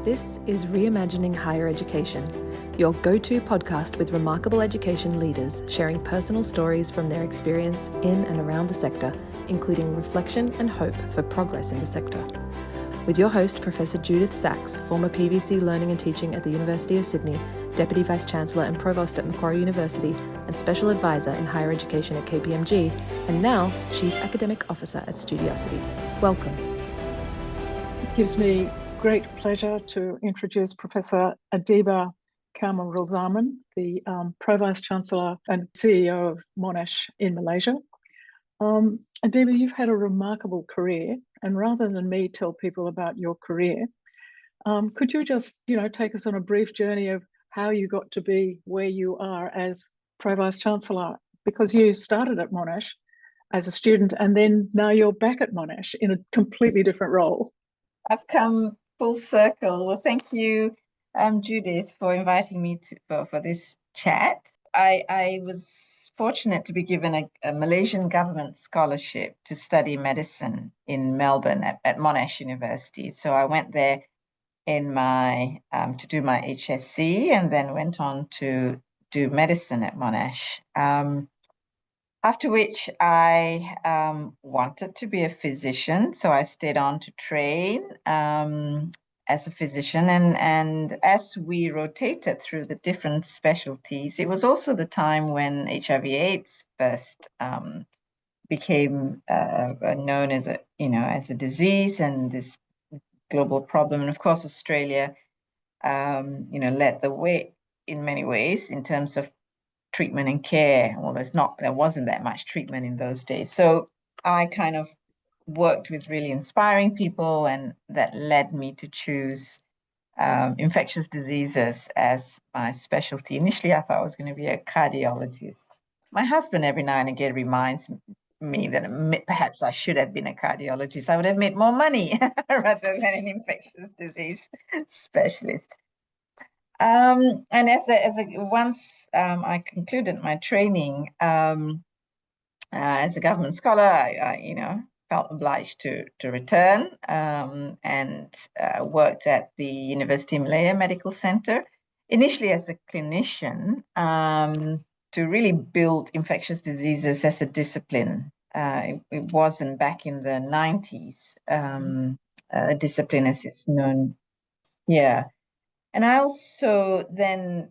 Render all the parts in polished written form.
This is Reimagining Higher Education, your go-to podcast with remarkable education leaders sharing personal stories from their experience in and around the sector, including reflection and hope for progress in the sector. With your host, Professor Judyth Sachs, former PVC Learning and Teaching at the University of Sydney, Deputy Vice-Chancellor and Provost at Macquarie University, and Special Advisor in Higher Education at KPMG, and now Chief Academic Officer at Studiosity. Welcome. It gives me great pleasure to introduce Professor Adeeba Kamarulzaman, the Pro Vice-Chancellor and CEO of Monash in Malaysia. Adeeba, you've had a remarkable career, and rather than me tell people about your career, could you just, take us on a brief journey of how you got to be where you are as Pro Vice-Chancellor? Because you started at Monash as a student, and then now you're back at Monash in a completely different role. I've come full circle. Well, thank you, Judyth, for inviting me for this chat. I was fortunate to be given a Malaysian government scholarship to study medicine in Melbourne at Monash University. So I went there in to do my HSC, and then went on to do medicine at Monash. After which I wanted to be a physician, so I stayed on to train as a physician. And as we rotated through the different specialties, it was also the time when HIV/AIDS first became known as a disease and this global problem. And of course, Australia, led the way in many ways in terms of treatment and care. Well, there wasn't that much treatment in those days. So I kind of worked with really inspiring people, and that led me to choose infectious diseases as my specialty. Initially, I thought I was going to be a cardiologist. My husband every now and again reminds me that perhaps I should have been a cardiologist. I would have made more money rather than an infectious disease specialist. And once I concluded my training as a government scholar, I felt obliged to return and worked at the University Malaysia Medical Center, initially as a clinician, to really build infectious diseases as a discipline. It wasn't back in the 90s, a discipline as it's known. Yeah. And I also then,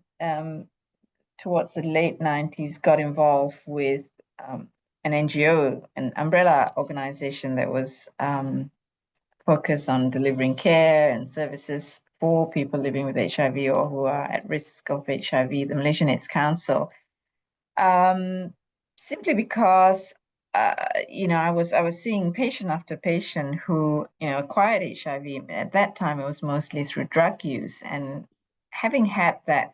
towards the late 90s, got involved with an NGO, an umbrella organization that was focused on delivering care and services for people living with HIV or who are at risk of HIV, the Malaysian AIDS Council. Simply because I was seeing patient after patient who acquired HIV. At that time, it was mostly through drug use, and having had that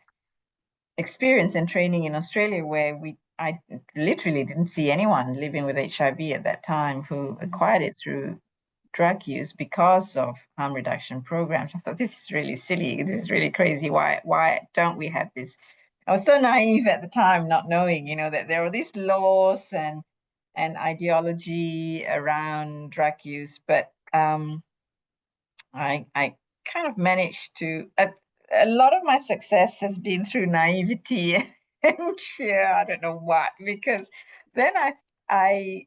experience and training in Australia, where I literally didn't see anyone living with HIV at that time who acquired it through drug use because of harm reduction programs. I thought, this is really silly. This is really crazy. Why don't we have this? I was so naive at the time, not knowing, that there were these laws and ideology around drug use, but I kind of managed to. A lot of my success has been through naivety and fear. I don't know what, because then I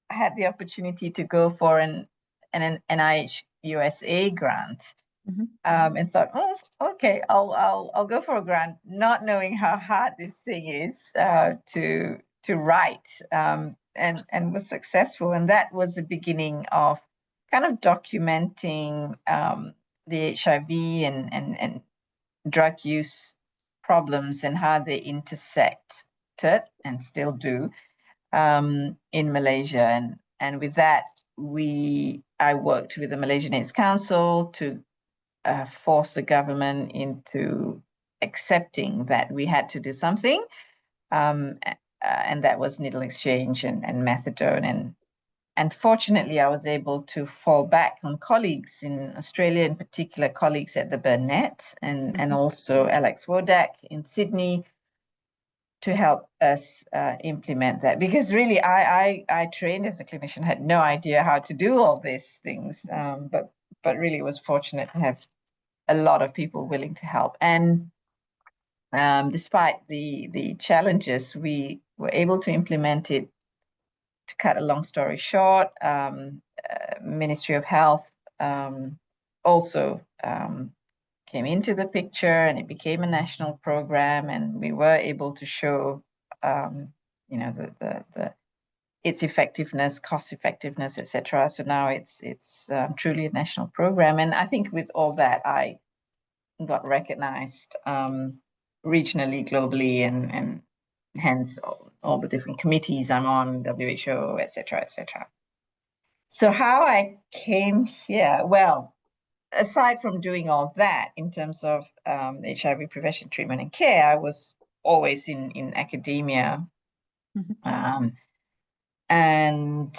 had the opportunity to go for an NIH USA grant. And thought, okay, I'll go for a grant, not knowing how hard this thing is to write, and was successful. And that was the beginning of kind of documenting the HIV and drug use problems and how they intersected and still do in Malaysia. And with that, I worked with the Malaysian AIDS Council to force the government into accepting that we had to do something, and that was needle exchange and methadone. And fortunately, I was able to fall back on colleagues in Australia, in particular colleagues at the Burnett and also Alex Wodak in Sydney, to help us implement that. Because really, I trained as a clinician, had no idea how to do all these things, but really was fortunate to have a lot of people willing to help. And despite the challenges, we were able to implement it. To cut a long story short, Ministry of Health also came into the picture, and it became a national program, and we were able to show its effectiveness, cost effectiveness, etc. So now it's truly a national program, and I think with all that, I got recognized regionally, globally, and hence all the different committees I'm on, WHO, etc., etc. So how I came here, well, aside from doing all that in terms of HIV prevention, treatment, and care, I was always in academia. I kind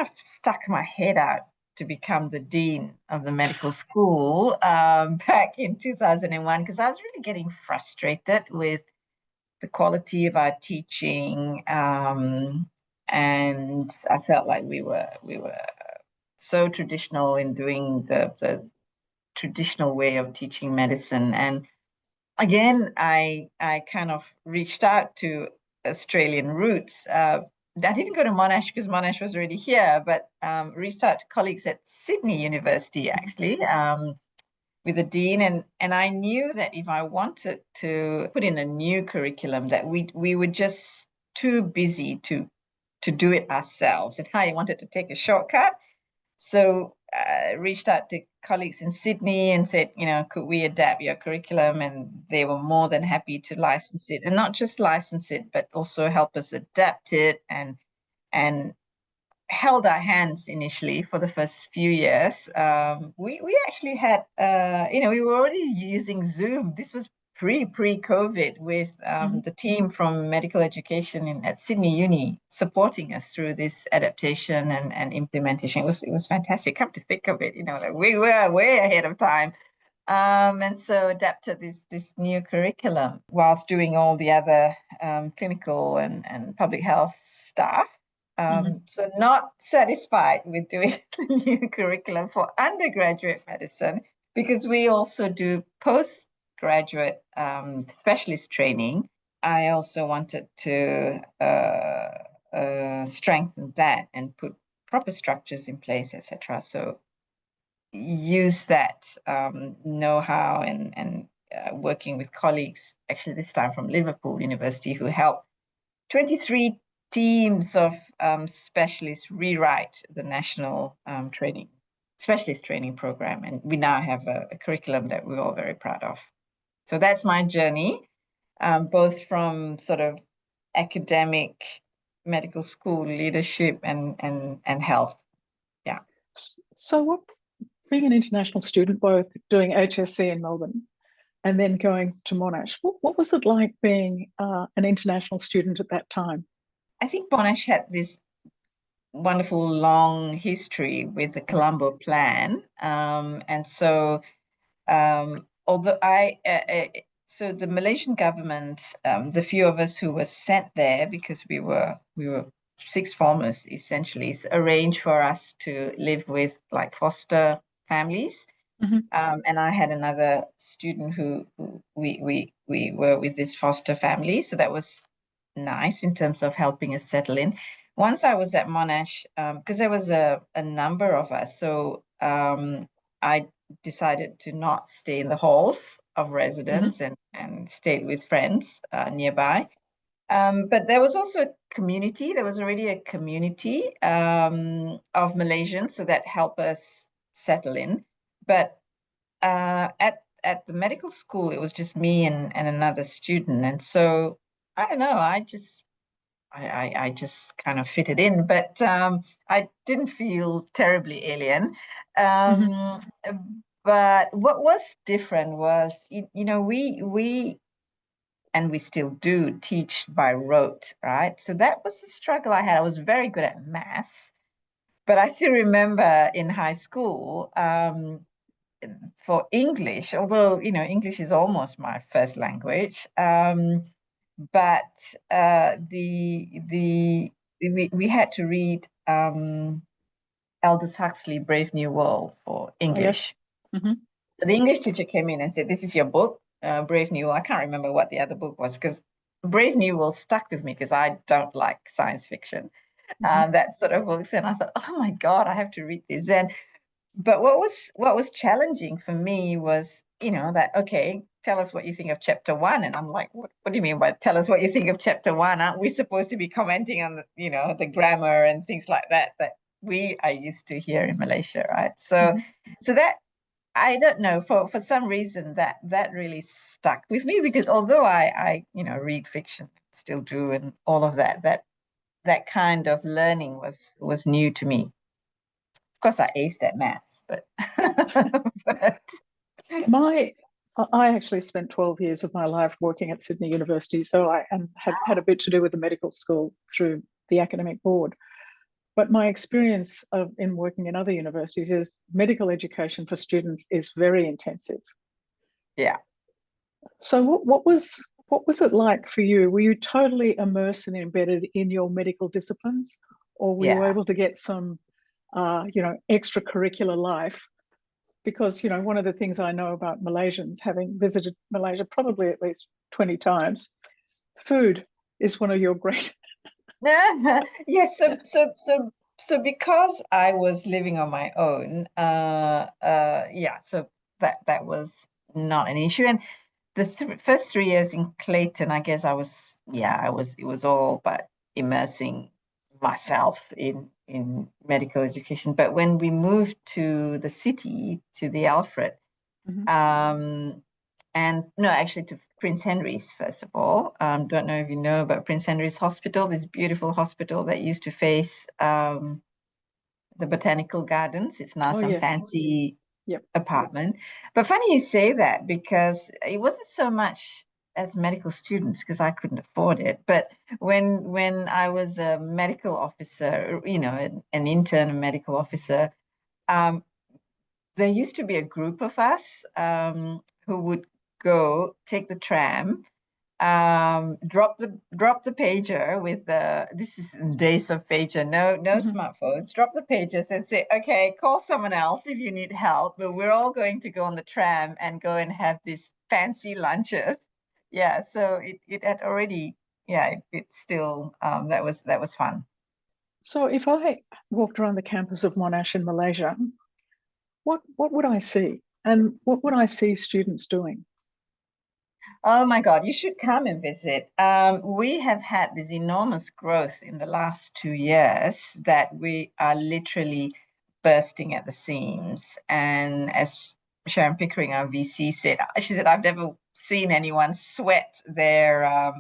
of stuck my head out to become the dean of the medical school back in 2001, because I was really getting frustrated with the quality of our teaching, and I felt like we were so traditional in doing the traditional way of teaching medicine. And again, I kind of reached out to Australian roots. I didn't go to Monash because Monash was already here, but reached out to colleagues at Sydney University, actually, with the dean. And I knew that if I wanted to put in a new curriculum, that we were just too busy to do it ourselves. And I wanted to take a shortcut. So reached out to colleagues in Sydney and said, could we adapt your curriculum? And they were more than happy to license it, and not just license it, but also help us adapt it, and held our hands initially for the first few years. We actually had, we were already using Zoom. This was pre-COVID, with the team from medical education at Sydney Uni supporting us through this adaptation and implementation. It was fantastic. Come to think of it, like we were way ahead of time. And so adapted this new curriculum whilst doing all the other clinical and public health stuff. So not satisfied with doing the new curriculum for undergraduate medicine, because we also do postgraduate specialist training. I also wanted to strengthen that and put proper structures in place, etc. So use that know-how and working with colleagues, actually this time from Liverpool University, who helped 23 teams of specialists rewrite the national specialist training program. And we now have a curriculum that we're all very proud of. So that's my journey, both from sort of academic, medical school leadership and health. Yeah. So being an international student, both doing HSC in Melbourne and then going to Monash, what was it like being an international student at that time? I think Monash had this wonderful long history with the Colombo Plan. And so although so the Malaysian government, the few of us who were sent there, because we were sixth formers essentially, arranged for us to live with like foster families. And I had another student who we were with this foster family. So that was nice in terms of helping us settle in. Once I was at Monash, because there was a number of us, so I decided to not stay in the halls of residence and stayed with friends nearby. But there was also a community. There was already a community of Malaysians, so that helped us settle in. But at the medical school, it was just me and another student, and so I don't know. I just kind of fitted in, but I didn't feel terribly alien. But what was different was, we and we still do teach by rote, right? So that was the struggle I had. I was very good at maths, but I still remember in high school, for English, although English is almost my first language, but we had to read Aldous Huxley, Brave New World for English. Mm-hmm. The English teacher came in and said, "This is your book, Brave New World." I can't remember what the other book was because Brave New World stuck with me because I don't like science fiction, that sort of books. And I thought, oh my God, I have to read this. But what was challenging for me was, that, okay, tell us what you think of chapter 1. And I'm like, what do you mean by tell us what you think of chapter 1? Aren't we supposed to be commenting on the grammar and things like that we are used to here in Malaysia, right? So that, I don't know, for some reason that really stuck with me, because although I read fiction, still do, and all of that kind of learning was new to me. Of course, I aced at maths, but I actually spent 12 years of my life working at Sydney University, so I had a bit to do with the medical school through the academic board. But my experience in working in other universities is medical education for students is very intensive. Yeah. So what was it like for you? Were you totally immersed and embedded in your medical disciplines, or were you able to get some extracurricular life? Because one of the things I know about Malaysians, having visited Malaysia probably at least 20 times, food is one of your great. Yes. So because I was living on my own, so that was not an issue. And the first 3 years in Clayton, I guess it was all about immersing myself in medical education. But when we moved to the city, to the Alfred, and no, actually to Prince Henry's, first of all. Don't know if you know about Prince Henry's Hospital, this beautiful hospital that used to face the Botanical Gardens. It's now some fancy apartment. But funny you say that, because it wasn't so much as medical students, because I couldn't afford it. But when I was a medical officer, an intern, a medical officer, there used to be a group of us who would go take the tram, drop the pager with this is days of pager, no smartphones, drop the pagers and say, okay, call someone else if you need help, but we're all going to go on the tram and go and have these fancy lunches. So it had already, it's still that was fun. So if I walked around the campus of Monash in Malaysia, what would I see, and what would I see students doing? Oh my God, you should come and visit. We have had this enormous growth in the last 2 years that we are literally bursting at the seams. And as Sharon Pickering, our VC, said, she said, I've never seen anyone sweat their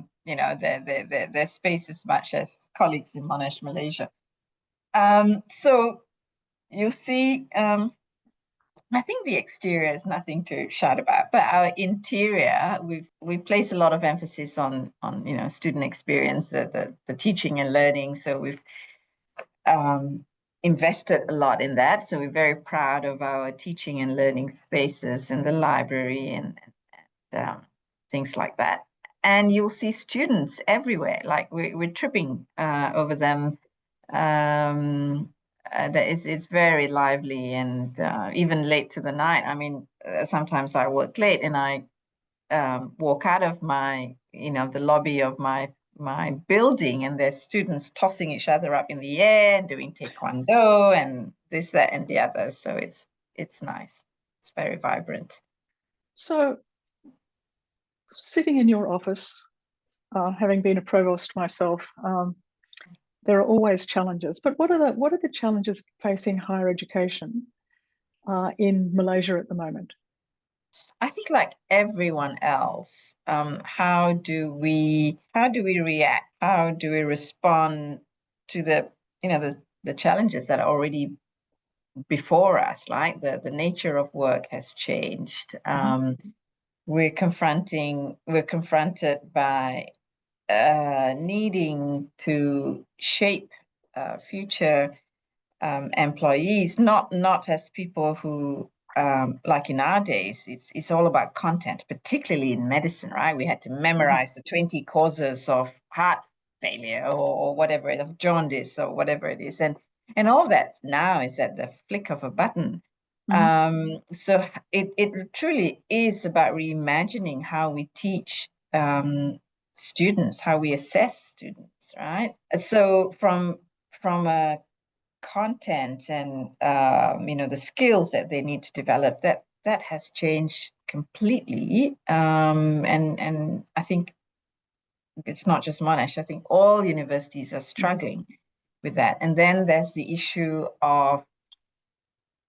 space as much as colleagues in Monash, Malaysia. So you'll see. I think the exterior is nothing to shout about, but our interior, we've placed a lot of emphasis on student experience, the teaching and learning. So we've invested a lot in that. So we're very proud of our teaching and learning spaces and the library and things like that. And you'll see students everywhere. Like we're tripping over them. It's very lively, and even late to the night. I mean, sometimes I work late and I walk out of the lobby of my building, and there's students tossing each other up in the air and doing taekwondo and this, that, and the other. So it's nice. It's very vibrant. So sitting in your office, having been a provost myself, there are always challenges. But what are the challenges facing higher education in Malaysia at the moment? I think, like everyone else, how do we react? How do we respond to the challenges that are already before us? Right, the nature of work has changed. We're confronted by needing to shape future employees, not as people who, like in our days, it's all about content, particularly in medicine, right? We had to memorize the 20 causes of heart failure or whatever, of jaundice or whatever it is. And all that now is at the flick of a button. So it truly is about reimagining how we teach students, how we assess students, right? So from a content and the skills that they need to develop, that has changed completely. And I think it's not just Monash. I think all universities are struggling with that. And then there's the issue of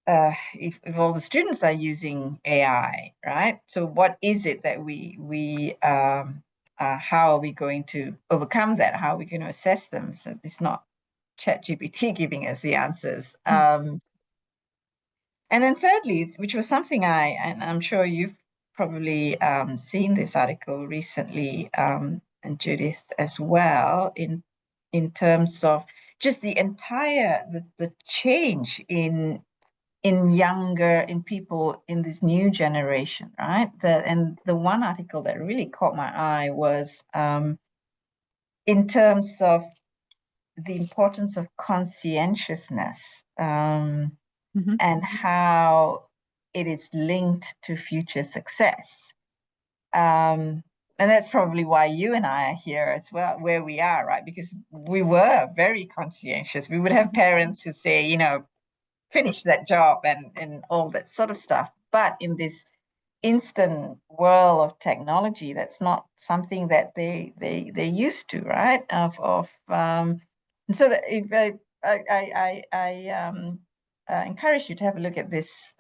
if all the students are using AI, right? So what is it that how are we going to overcome that? How are we going to assess them? So it's not ChatGPT giving us the answers. And then thirdly, which was something and I'm sure you've probably seen this article recently, and Judyth as well, in terms of just the change in people in this new generation, right? The one article that really caught my eye was in terms of the importance of conscientiousness, and how it is linked to future success. And that's probably why you and I are here as well, where we are, right? Because we were very conscientious. We would have parents who say, finish that job and all that sort of stuff. But in this instant world of technology, that's not something that they used to, right? And so that if I encourage you to have a look at this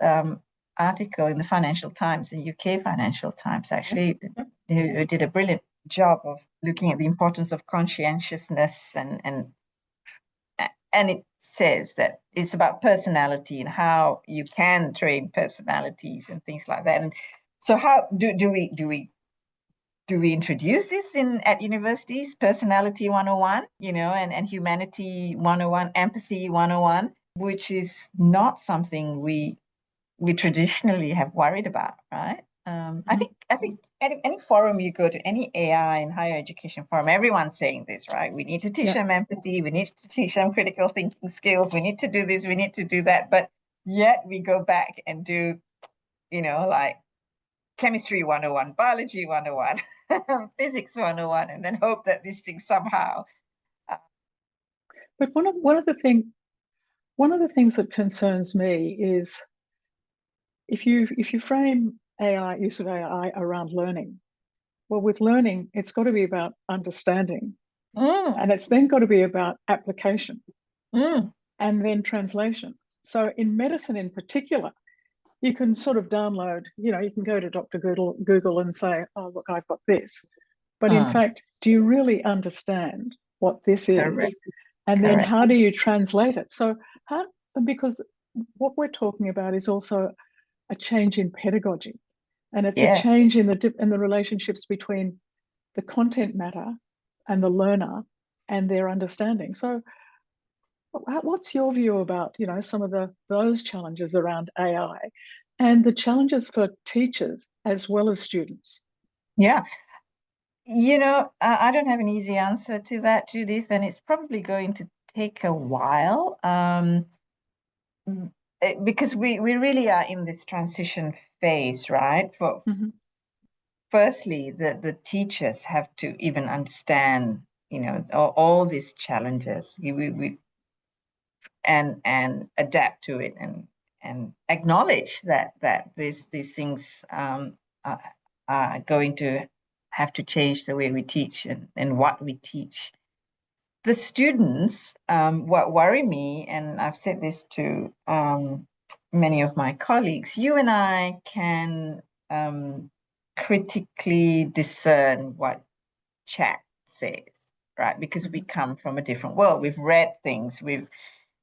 article in the Financial Times, the UK Financial Times, actually, who did a brilliant job of looking at the importance of conscientiousness, and it says that it's about personality and how you can train personalities and things like that. And so, how do we introduce this at universities? Personality 101, and humanity 101, empathy 101, which is not something we traditionally have worried about, right? I think any forum you go to, any AI and higher education forum, everyone's saying this, right? We need to teach them empathy. We need to teach them critical thinking skills. We need to do this. We need to do that. But yet we go back and do, like chemistry 101, biology 101, physics 101, and then hope that this thing somehow. But one of the things that concerns me is if you frame use of AI around learning, well, with learning, it's got to be about understanding, and it's then got to be about application, and then translation. So in medicine in particular, you can sort of download, you can go to Dr. Google and say, oh, look, I've got this. But in fact, do you really understand what this is? Correct. And then how do you translate it? So because what we're talking about is also a change in pedagogy, and it's a change in the relationships between the content matter and the learner and their understanding. So what's your view about, some of those challenges around AI and the challenges for teachers as well as students? Yeah. I don't have an easy answer to that, Judyth, and it's probably going to take a while, because we really are in this transition phase, right? Firstly, the teachers have to even understand, all these challenges, and adapt to it, and acknowledge that these things are going to have to change the way we teach and what we teach. The students, what worry me, and I've said this to many of my colleagues, you and I can critically discern what chat says, right? Because we come from a different world. We've read things, we've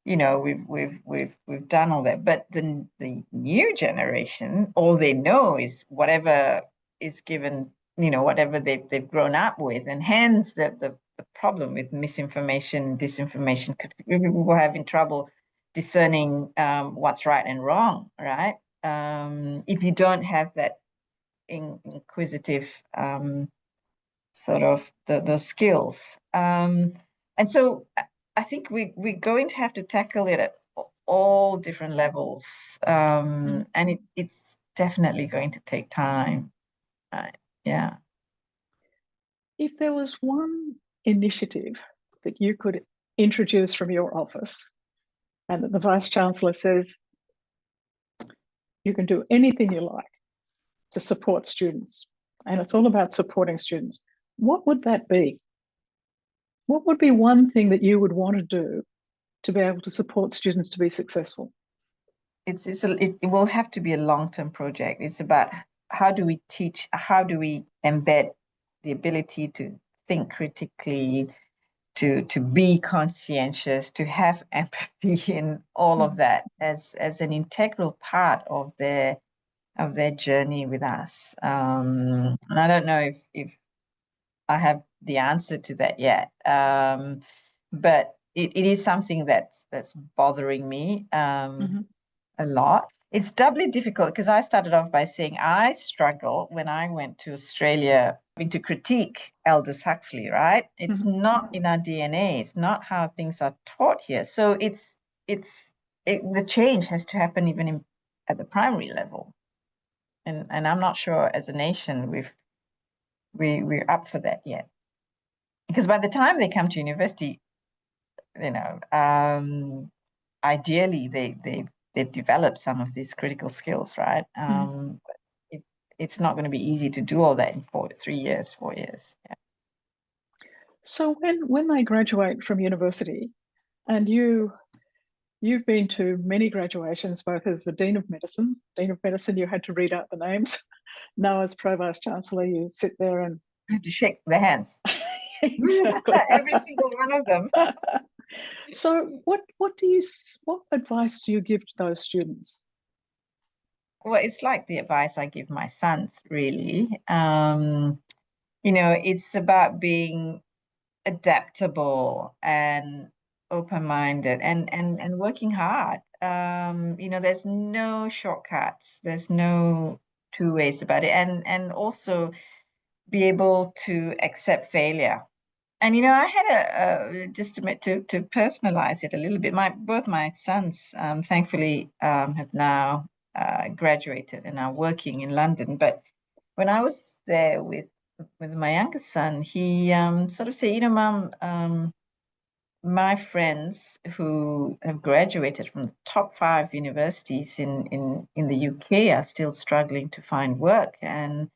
done all that. But the new generation, all they know is whatever is given, whatever they've grown up with, and hence the problem with misinformation, disinformation. People are having trouble discerning what's right and wrong, right? If you don't have that inquisitive sort of those skills, and so I think we're going to have to tackle it all different levels. And it's definitely going to take time. Yeah. If there was one initiative that you could introduce from your office and that the Vice Chancellor says you can do anything you like to support students, and it's all about supporting students, what would that be? What would be one thing that you would want to do to be able to support students to be successful? It will have to be a long-term project. It's about how do we teach, how do we embed the ability to think critically, to be conscientious, to have empathy, and all of that as an integral part of their journey with us. And I don't know if I have the answer to that yet, but it is something that's bothering me a lot. It's doubly difficult because I started off by saying I struggle when I went to Australia having to critique Aldous Huxley, right? It's not in our DNA. It's not how things are taught here. So the change has to happen even at the primary level. And I'm not sure as a nation we're up for that yet. Because by the time they come to university, ideally they've developed some of these critical skills, right? But it's not going to be easy to do all that in 3 years, 4 years. Yeah. So when they graduate from university, and you've been to many graduations, both as the Dean of Medicine, you had to read out the names. Now as Pro Vice Chancellor, you sit there and I have to shake their hands. Exactly. Every single one of them. So what advice do you give to those students? Well, it's like the advice I give my sons, really. It's about being adaptable and open-minded and working hard. There's no shortcuts. There's no two ways about it. And also be able to accept failure. And I had just to personalize it a little bit. Both my sons, thankfully, have now graduated and are working in London. But when I was there with my youngest son, he sort of said, Mum, my friends who have graduated from the top 5 universities in the UK are still struggling to find work, and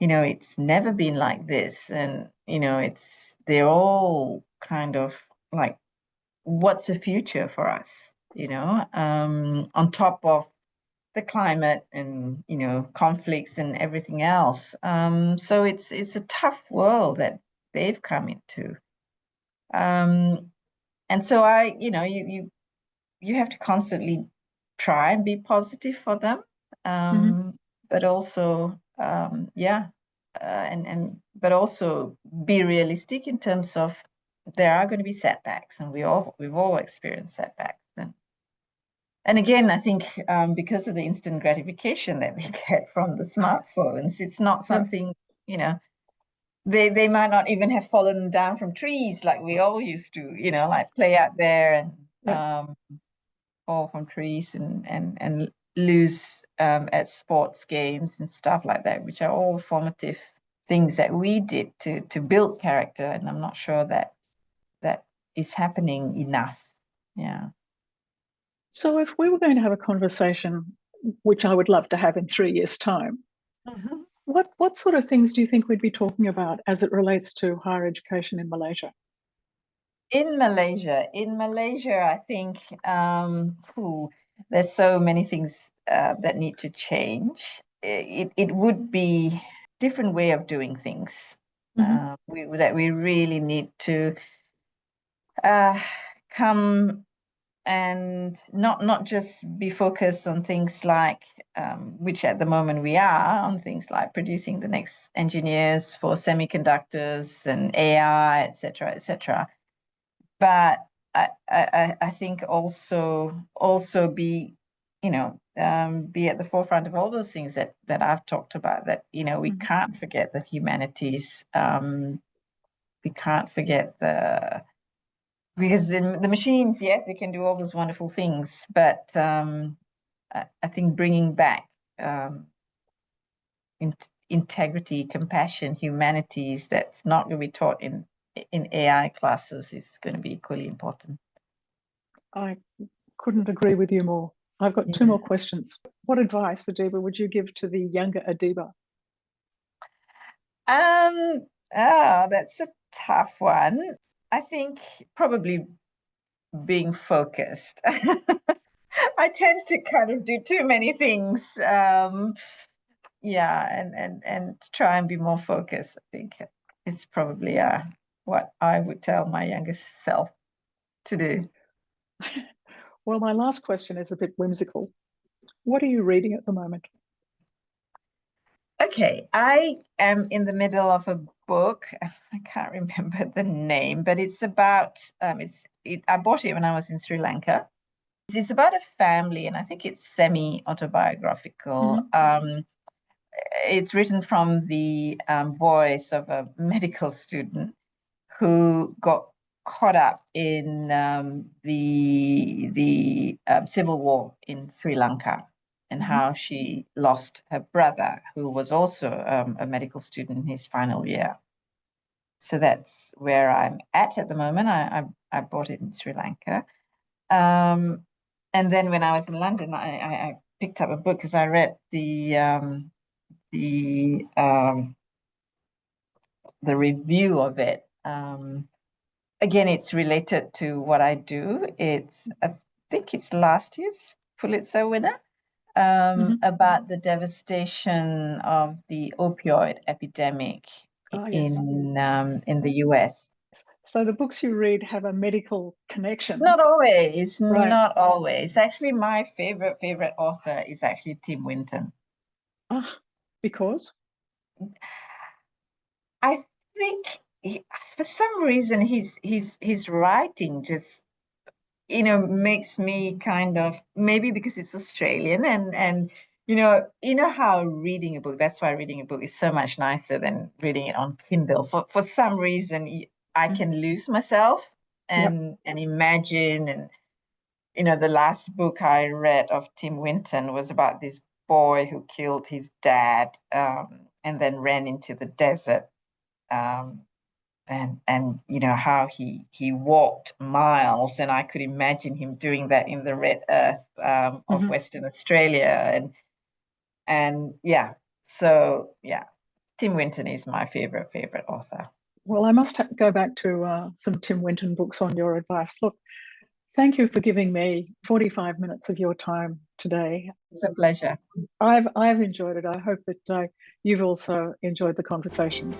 it's never been like this. And they're all kind of like, what's the future for us, on top of the climate and conflicts and everything else. So it's a tough world that they've come into. And so you have to constantly try and be positive for them, but also but also be realistic in terms of there are going to be setbacks, and we've all experienced setbacks. And again, I think because of the instant gratification that they get from the smartphones, it's not something, they might not even have fallen down from trees like we all used to, like play out there and fall from trees and lose at sports games and stuff like that, which are all formative things that we did to build character. And I'm not sure that is happening enough. Yeah. So if we were going to have a conversation, which I would love to have in 3 years' time, what sort of things do you think we'd be talking about as it relates to higher education in Malaysia? In Malaysia, I think there's so many things that need to change. It would be different way of doing things. That we really need to come and not just be focused on things like, which at the moment we are, on things like producing the next engineers for semiconductors and AI, etc., etc. But I think also be, be at the forefront of all those things that I've talked about, that, we can't forget the humanities. We can't forget the because the machines, yes, they can do all those wonderful things, but I think bringing back integrity, compassion, humanities, that's not going to be taught in AI classes is going to be equally important. I couldn't agree with you more. I've got two more questions. What advice, Adeeba, would you give to the younger Adeeba? That's a tough one. I think probably being focused. I tend to kind of do too many things. And try and be more focused. I think it's probably what I would tell my youngest self to do. Well, my last question is a bit whimsical. What are you reading at the moment? Okay, I am in the middle of a book. I can't remember the name, but it's about I bought it when I was in Sri Lanka. It's about a family, and I think it's semi-autobiographical. It's written from the voice of a medical student who got caught up in the civil war in Sri Lanka, and how she lost her brother, who was also a medical student in his final year. So that's where I'm at the moment. I bought it in Sri Lanka. And then when I was in London, I picked up a book because I read the review of it. Again, it's related to what I do. I think it's last year's Pulitzer winner. About the devastation of the opioid epidemic in the US. So the books you read have a medical connection? Not always, Right. Not always. Actually, my favorite author is actually Tim Winton. Because? I think for some reason his writing just makes me kind of, maybe because it's Australian and how reading a book, that's why reading a book is so much nicer than reading it on Kindle. For some reason, I can lose myself and imagine. And the last book I read of Tim Winton was about this boy who killed his dad and then ran into the desert. And how he walked miles, and I could imagine him doing that in the red earth of Western Australia, and Tim Winton is my favorite author. Well, I must go back to some Tim Winton books on your advice. Look, thank you for giving me 45 minutes of your time today. It's a pleasure. I've enjoyed it. I hope that you've also enjoyed the conversation.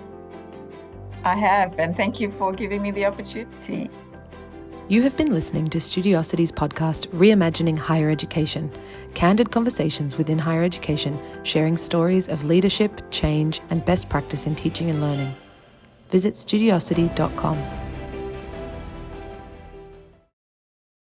I have, and thank you for giving me the opportunity. You have been listening to Studiosity's podcast, Reimagining Higher Education, candid conversations within higher education, sharing stories of leadership, change, and best practice in teaching and learning. Visit studiosity.com.